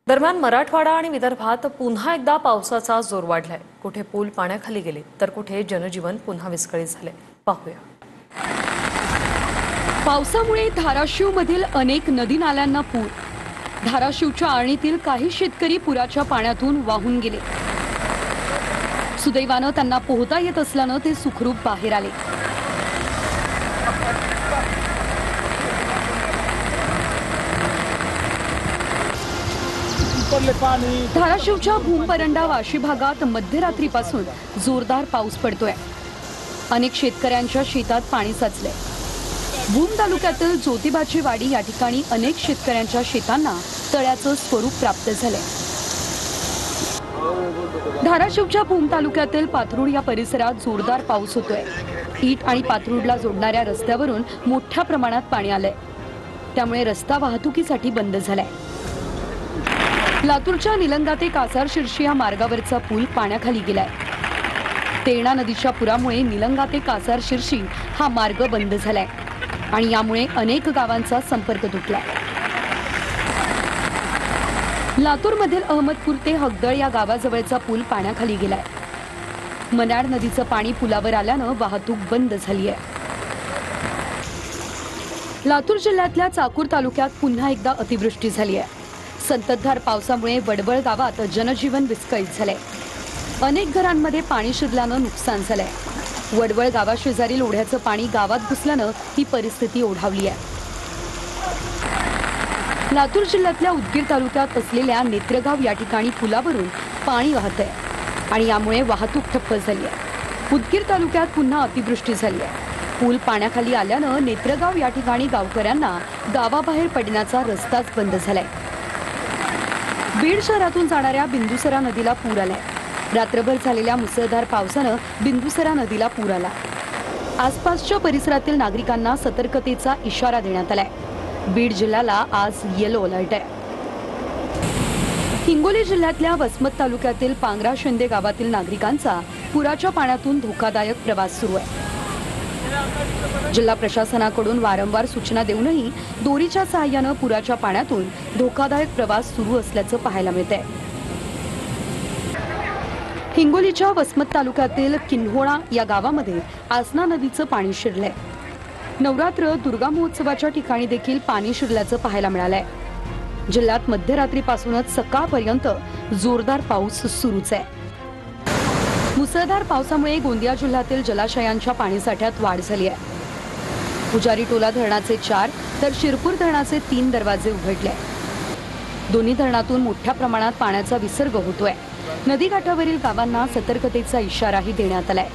दरम्यान मराठवाडा आणि विदर्भात पुन्हा एकदा पावसाचा जोर वाढलाय। कुठे पूल पाण्याखाली गेले तर कुठे जनजीवन पुन्हा विस्कळीत झाले। पाहूया। पावसामुळे धाराशिवमधील अनेक नदी नाल्यांना पूर। धाराशिवच्या आळणीतील काही शेतकरी पुराच्या पाण्यातून वाहून गेले। सुदैवानं त्यांना पोहता येत असल्यानं ते सुखरूप बाहेर आले। धाराशिवच्या भूमपरंडा वाशी भागात मध्यरात्रीपासून जोरदार पाऊस पडतोय। अनेक शेतकऱ्यांच्या शेतात पाणी साचले। भूम तालुक्यातील ज्योतिबाची वाडी या ठिकाणी अनेक शेतकऱ्यांच्या शेतांना तळ्याचं स्वरूप प्राप्त झाले। धाराशिवच्या भूम तालुक्यातील पाथरुड या परिसरात जोरदार पाऊस होतोय। ईट आणि पाथरुडला जोडणाऱ्या रस्त्यावरून मोठ्या प्रमाणात पाणी आलंय, त्यामुळे रस्ता वाहतुकीसाठी बंद झालाय। लातूरच्या निलंगा ते कासार शिर्शी या मार्गावरचा पूल पाण्याखाली गेलाय। तेरणा नदीच्या पुरामुळे निलंगा ते कासार शिर्शी हा मार्ग बंद झालाय आणि यामुळे अनेक गावांचा संपर्क तुटलाय। लातूरमधील अहमदपूर ते हगदळ या गावाजवळचा पूल पाण्याखाली गेलाय। मनाड नदीचं पाणी पुलावर आल्यानं वाहतूक बंद झाली आहे। लातूर जिल्ह्यातल्या चाकूर तालुक्यात पुन्हा एकदा अतिवृष्टी झाली आहे। संततधार पावसामुळे वडवळ गावात जनजीवन विस्कळीत झालंय। अनेक घरांमध्ये पाणी शिरल्यानं नुकसान झालंय। वडवळ गावाशेजारील ओढ्याचं पाणी गावात घुसल्यानं ही परिस्थिती ओढावली आहे। लातूर जिल्ह्यातल्या उदगीर तालुक्यात असलेल्या नेत्रगाव या ठिकाणी पुलावरून पाणी वाहतंय आणि यामुळे वाहतूक ठप्प झाली आहे। उदगीर तालुक्यात पुन्हा अतिवृष्टी झाली आहे। पूल पाण्याखाली आल्यानं नेत्रगाव या ठिकाणी गावकऱ्यांना गावाबाहेर पडण्याचा रस्ताच बंद झालाय। बीड शहरातून जाणाऱ्या बिंदुसरा नदीला पूर आलाय। रात्रभर झालेल्या मुसळधार पावसानं बिंदुसरा नदीला पूर आला। आसपासच्या परिसरातील नागरिकांना सतर्कतेचा इशारा देण्यात आलाय। बीड जिल्ह्याला आज येलो अलर्ट आहे। हिंगोली जिल्ह्यातल्या वसमत तालुक्यातील पांगरा शिंदे गावातील नागरिकांचा पुराच्या पाण्यातून धोकादायक प्रवास सुरू आहे। जिल्हा प्रशासनाकडून वारंवार सूचना देऊनही दोरीच्या सहाय्यानं पुराच्या पाण्यातून धोकादायक प्रवास सुरू असल्याचं पाहायला मिळतंय। हिंगोलीच्या वसमत तालुक्यातील किन्होळा या गावामध्ये आसना नदीचं पाणी शिरलंय। नवरात्र दुर्गा महोत्सवाच्या ठिकाणी देखील पाणी शिरल्याचं पाहायला मिळालंय। जिल्ह्यात मध्यरात्रीपासूनच सकाळपर्यंत जोरदार पाऊस सुरूच आहे। मुसळधार पावसामुळे गोंदिया जिल्ह्यातील जलाशयांच्या पाणीसाठ्यात वाढ झाली आहे। पुजारी टोला धरणाचे 4 तर शिरपूर धरणाचे 3 दरवाजे उघडले। दोन्ही धरणातून मोठ्या प्रमाणात पाण्याचा विसर्ग होतोय। नदीकाठावरील गावांना सतर्कतेचा इशाराही देण्यात आलाय।